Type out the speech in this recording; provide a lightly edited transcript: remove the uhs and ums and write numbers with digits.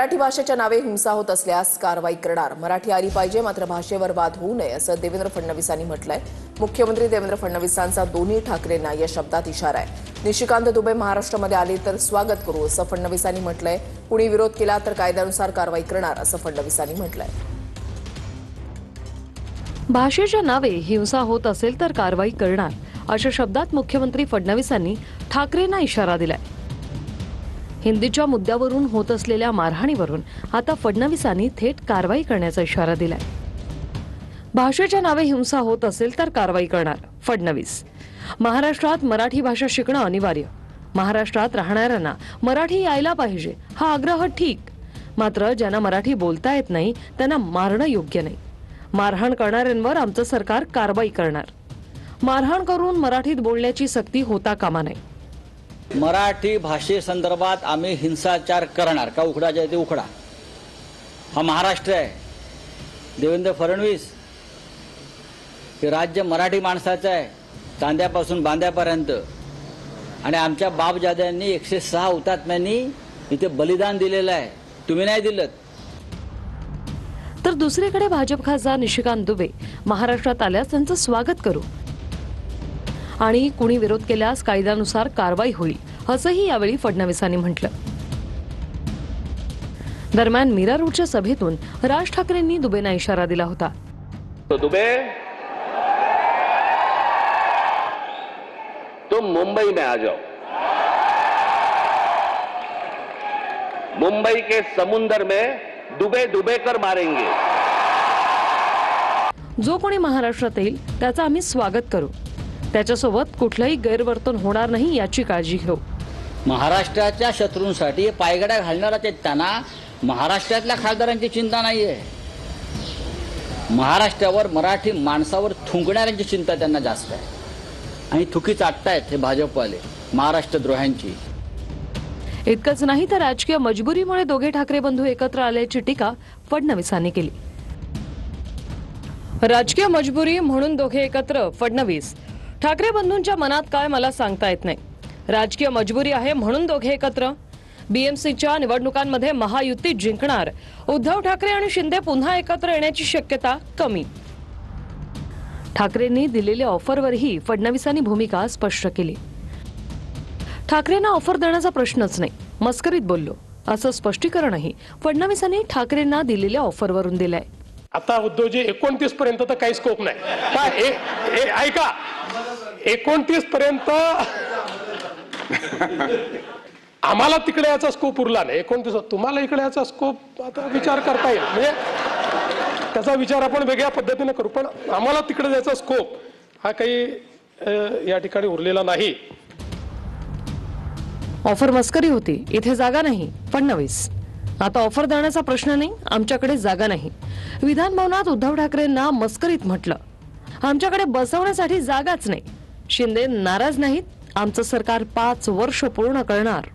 मराठी भाषेच्या नावे हिंसा होत असल्यास कारवाई करणार। मराठी आली पाहिजे, मात्र भाषेवर वाद होऊ नये असं देवेंद्र फडणवीसांनी म्हटलंय। मुख्यमंत्री देवेंद्र फडणवीसांचा दोन्ही ठाकरेंना या शब्दात इशारा आहे। निशिकांत दुबे महाराष्ट्रामध्ये आले तर स्वागत करू असं फडणवीसांनी म्हटलंय। कुणी विरोध केला तर कायद्यानुसार कारवाई करणार असं फडणवीसांनी म्हटलंय। भाषेच्या नावे हिंसा होत असेल तर कारवाई करणार अशा शब्दात मुख्यमंत्री फडणवीसांनी ठाकरेंना इशारा दिलाय। हिंदीच्या मुद्द्यावरून होत असलेल्या मारहाणीवरून आता फडणवीसांनी थेट कारवाई करण्याचा इशारा दिलाय। भाषेच्या नावे हिंसा होत असेल तर कारवाई करणार फडणवीस। महाराष्ट्रात मराठी भाषा शिकणं अनिवार्य। महाराष्ट्रात राहणाऱ्यांना मराठी यायला पाहिजे हा आग्रह ठीक, मात्र ज्यांना मराठी बोलता येत नाही त्यांना मारणं योग्य नाही। मारहाण करणाऱ्यांवर आमचं सरकार कारवाई करणार। मारहाण करून मराठीत बोलण्याची सक्ती होता कामा नये। मराठी भाषेसंदर्भात आम्ही हिंसाचार करणार का? उखडा जाय ते उखडा। हा महाराष्ट्र आहे। देवेंद्र फडणवीस हे राज्य मराठी माणसाचं आहे, तांद्यापासून बांद्यापर्यंत। आणि आमच्या बापजाद्यांनी 106 हुतात्म्यांनी इथे बलिदान दिलेलं आहे, तुम्ही नाही दिलं। तर दुसरीकडे भाजप खासदार निशिकांत दुबे महाराष्ट्रात आल्यास त्यांचं स्वागत करू आणि कुणी विरोध केल्यास कायद्यानुसार कारवाई होईल असंही यावेळी फडणवीसांनी म्हटलं। दरम्यान मीरा रोडच्या सभेतून राज ठाकरेंनी दुबेंना इशारा दिला होता। तो दुबे, तुम मुंबई में आ जाओ। मुंबई के समुंदर में डुबे डुबे कर मारेंगे। जो कोणी महाराष्ट्रात येईल त्याचं आम्ही स्वागत करू, त्याच्यासोबत कुठलंही गैरवर्तन होणार नाही याची काळजी घेऊ। महाराष्ट्राच्या शत्रूंसाठी पायगड्या घालणारा ते त्यांना महाराष्ट्रातल्या खासदारांची चिंता नाहीये। महाराष्ट्रावर मराठी माणसावर थुंकणाऱ्यांची चिंता त्यांना जास्त आहे आणि थुकी चाटतायत हे भाजपवाले महाराष्ट्रद्रोह्यांची। इतकंच नाही तर राजकीय मजबुरीमुळे दोघे ठाकरे बंधू एकत्र आल्याची टीका फडणवीसांनी केली। राजकीय मजबुरी म्हणून दोघे एकत्र, फडणवीस। ठाकरे बंधूंच्या मनात काय मला सांगता येत नाही। राजकीय मजबुरी आहे म्हणून दोघे एकत्र। बीएमसीच्या निवडणुकांमध्ये महायुती जिंकणार। उद्धव ठाकरे आणि शिंदे पुन्हा एकत्र येण्याची शक्यता कमी। ठाकरेंनी दिलेल्या ऑफरवरही फडणवीसांनी भूमिका स्पष्ट केली। ठाकरेंना ऑफर देण्याचा प्रश्नच नाही, मस्करीत बोललो असं स्पष्टीकरणही फडणवीसांनी ठाकरेंना दिलेल्या ऑफरवरून दिलंय। आता उद्धवजी 29 पर्यंत तर काही स्कोप नाही काय? ऐका, 29 पर्यंत आम्हाला तिकडे याचा स्कोप उरला नाही। 29 तुम्हाला इकडे याचा स्कोप आता विचार करता येईल, म्हणजे त्याचा विचार आपण वेगळ्या पद्धतीने करू, पण आम्हाला तिकडे जायचा स्कोप हा काही या ठिकाणी उरलेला नाही। ऑफर मस्करी होती, इथे जागा नाही फडणवीस। आता ऑफर देण्याचा प्रश्न नाही, आमच्याकडे जागा नाही। विधान भवनात उद्धव ठाकरेंना मस्करीत म्हटलं, आमच्याकडे बसवण्यासाठी जागाच नाही। शिंदे नाराज नाहीत, आमचं सरकार 5 वर्ष पूर्ण करणार।